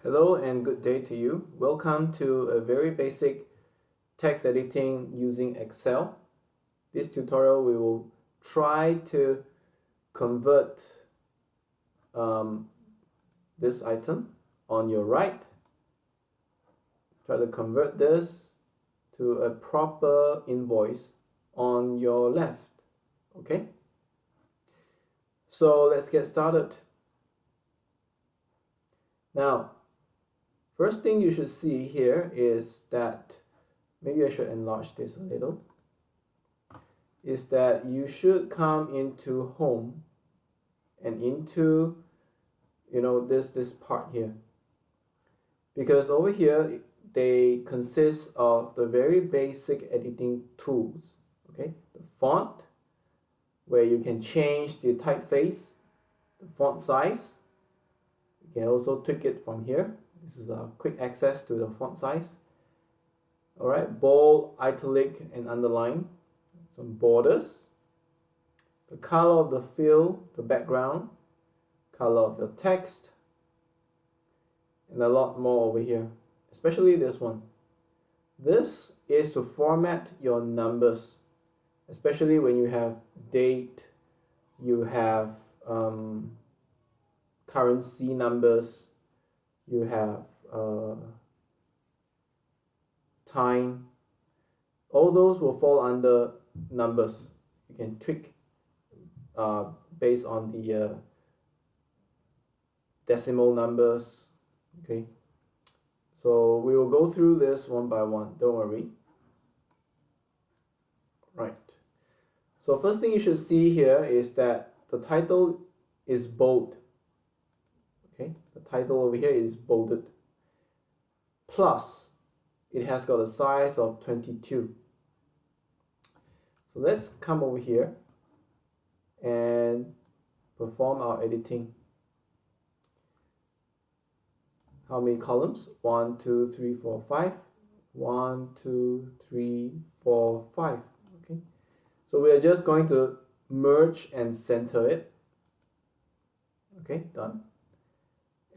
Hello and good day to you. Welcome to a very basic text editing using Excel. This tutorial we will try to convert this item on your right. Try to convert this to a proper invoice on your left. Okay? So let's get started. Now, first thing you should see here is that, maybe I should enlarge this a little, is that you should come into home and into, this part here. Because over here, they consist of the very basic editing tools. Okay, the font, where you can change the typeface, the font size. You can also tweak it from here. This is a quick access to the font size. Alright, bold, italic, and underline. Some borders. The color of the fill, the background. Color of your text. And a lot more over here. Especially this one. This is to format your numbers. Especially when you have date, you have currency numbers, you have time. All those will fall under numbers. You can tweak based on the decimal numbers. Okay, so we will go through this one by one, don't worry. Right, so first thing you should see here is that the title is bold. Okay, the title over here is bolded. Plus, it has got a size of 22. So let's come over here and perform our editing. How many columns? 1, 2, 3, 4, 5. 1, 2, 3, 4, 5. Okay, so we are just going to merge and center it. Okay, done.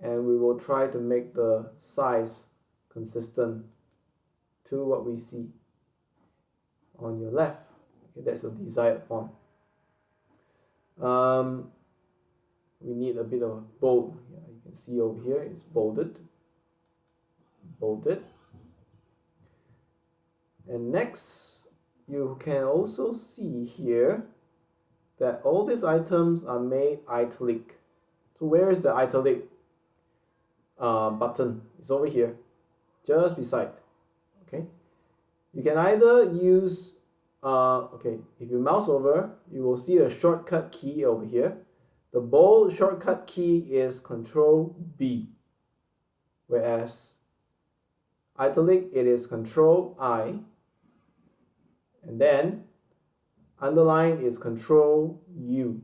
And we will try to make the size consistent to what we see on your left. Okay, that's the desired font. We need a bit of bold. Yeah, you can see over here it's bolded. And next, you can also see here that all these items are made italic. So where is the italic button? It's over here, just beside. Okay, you can either use if you mouse over, you will see the shortcut key over here. The bold shortcut key is Control B, whereas italic it is Control I, and then underline is Control U.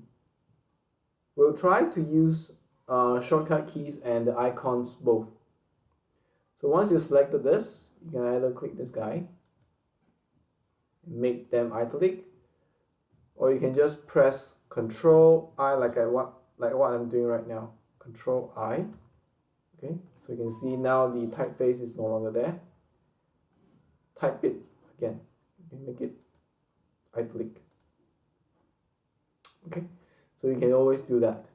We'll try to use shortcut keys and the icons both. So once you selected this, you can either click this guy and make them italic, or you can just press Control I like what I'm doing right now. Control I. Okay, so you can see now the typeface is no longer there. Type it again. You can make it italic. Okay, so you can always do that.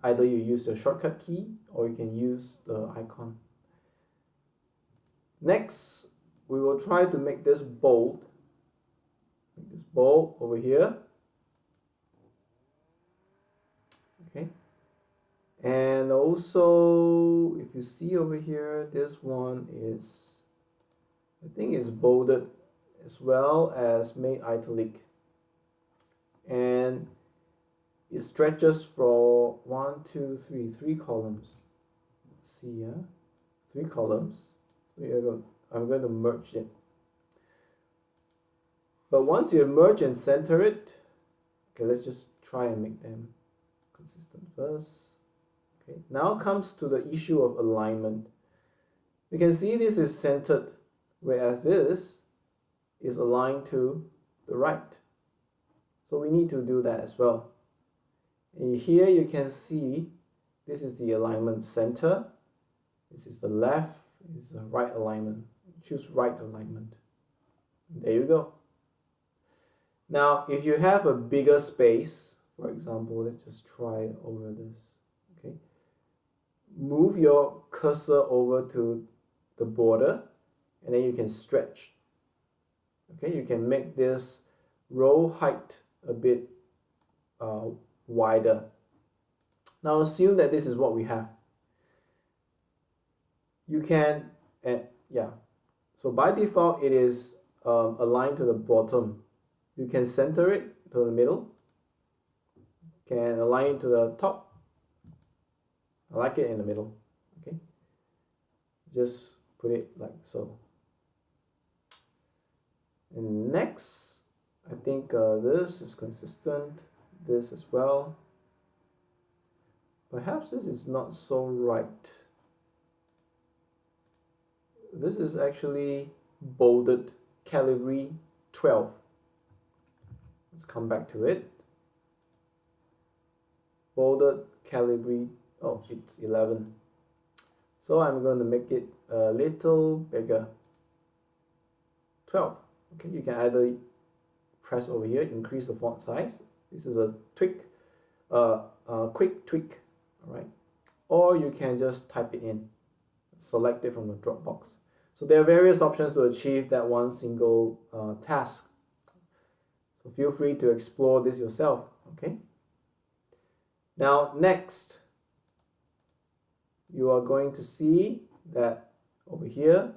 Either you use the shortcut key or you can use the icon. Next, we will try to make this bold. Make this bold over here. Okay. And also, if you see over here, this one is, I think it's bolded as well as made italic. And it stretches for 1, 2, 3, 3 columns. Let's see here, 3 columns. So I'm going to merge it. But once you merge and center it, okay, let's just try and make them consistent first. Okay, now comes to the issue of alignment. You can see this is centered, whereas this is aligned to the right. So we need to do that as well. And here you can see this is the alignment center, This is the left, this is the right alignment. Choose right alignment. There you go. Now, if you have a bigger space, for example, let's just try over this. Okay, move your cursor over to the border, and then you can stretch. Okay, you can make this row height a bit wider. Now assume that this is what we have. You can, yeah, so by default it is aligned to the bottom. You can center it to the middle, can align it to the top. I like it in the middle. Okay, just put it like so. And next, I think this is consistent, this as well. Perhaps this is not so right. This is actually bolded Calibri 12. Let's come back to it. Bolded Calibri, oh, it's 11. So I'm going to make it a little bigger. 12. Okay, you can either press over here, increase the font size. This is a quick tweak, all right? Or you can just type it in, select it from the drop box. So there are various options to achieve that one single task. So feel free to explore this yourself, okay? Now next, you are going to see that over here,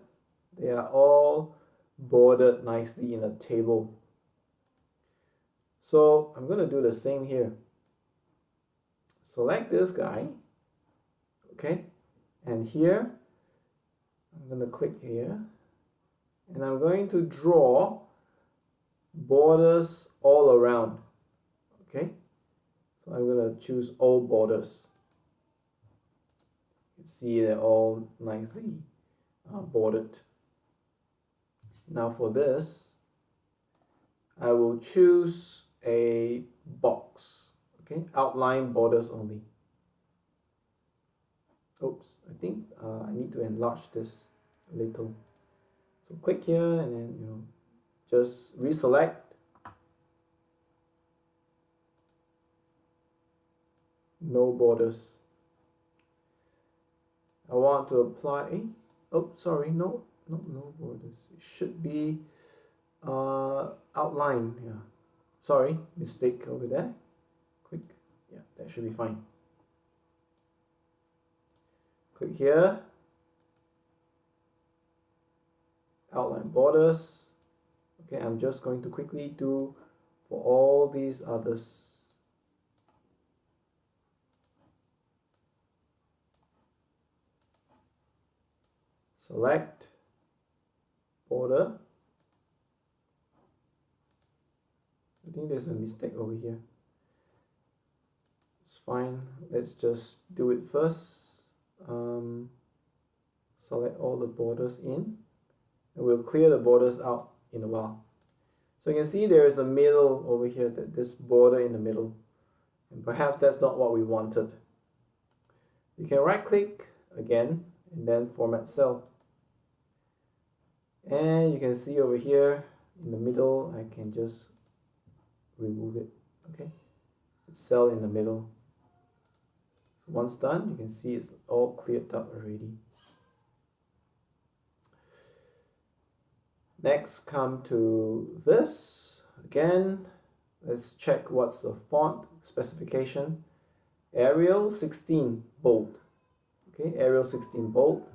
they are all bordered nicely in a table. So I'm going to do the same here. Select this guy, okay? And here, I'm going to click here, and I'm going to draw borders all around, okay? So I'm going to choose all borders. You can see they're all nicely bordered. Now for this, I will choose a box, okay? Outline borders only. Oops, I think I need to enlarge this a little. So click here and then just reselect. No borders. I want to apply. Oh, sorry, no borders. It should be outline. Yeah, sorry, mistake over there. Click. Yeah, that should be fine. Click here, outline borders. Okay, I'm just going to quickly do for all these others. Select border. I think there's a mistake over here. It's fine. Let's just do it first. Select all the borders in, and we'll clear the borders out in a while. So you can see there is a middle over here, that this border in the middle, and perhaps that's not what we wanted. You can right click again and then format cell, and you can see over here in the middle I can just remove it. Okay, cell in the middle. Once done, you can see it's all cleared up already. Next, come to this. Again, let's check what's the font specification. Arial 16 bold. Okay, Arial 16 bold.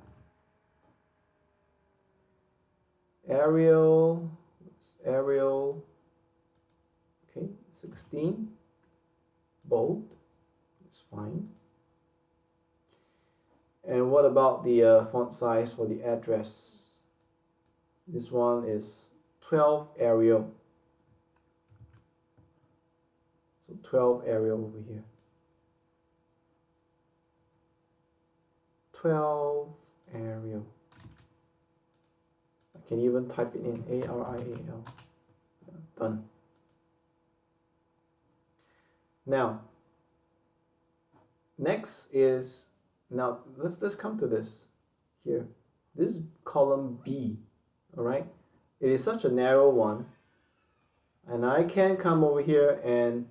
Arial, okay, 16 bold. It's fine. And what about the font size for the address? This one is 12 Arial. So 12 Arial over here. 12 Arial. I can even type it in A-R-I-A-L. Done. Now, next is, now let's come to this. here. This is column B, all right? It is such a narrow one, and I can come over here and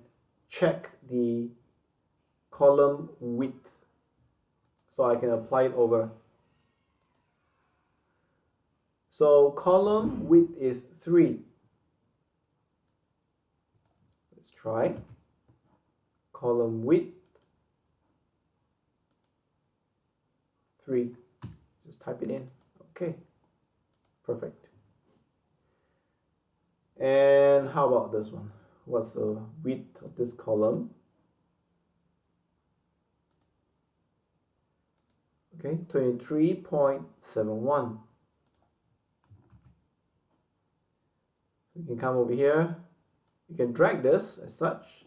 check the column width, so I can apply it over. So column width is 3. Let's try. Column width 3. Just type it in. Okay, perfect. And how about this one? What's the width of this column? Okay, 23.71. You can come over here. You can drag this as such.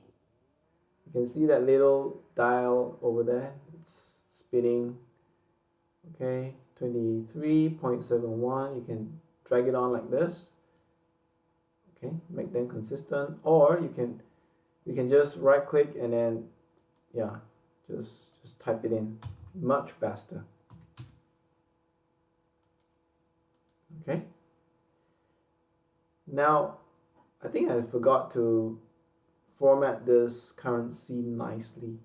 You can see that little dial over there. It's spinning. Okay, 23.71. You can drag it on like this. Okay, make them consistent, or you can just right click and then just type it in much faster. Okay, now I think I forgot to format this currency nicely.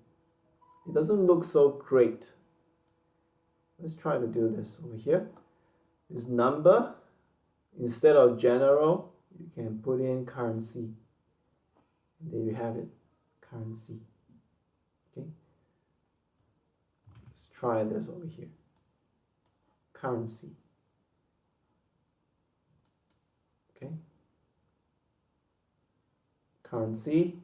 It doesn't look so great. Let's try to do this over here. This number, instead of general, you can put in currency. There you have it, currency. Okay, let's try this over here. Currency. Okay, currency.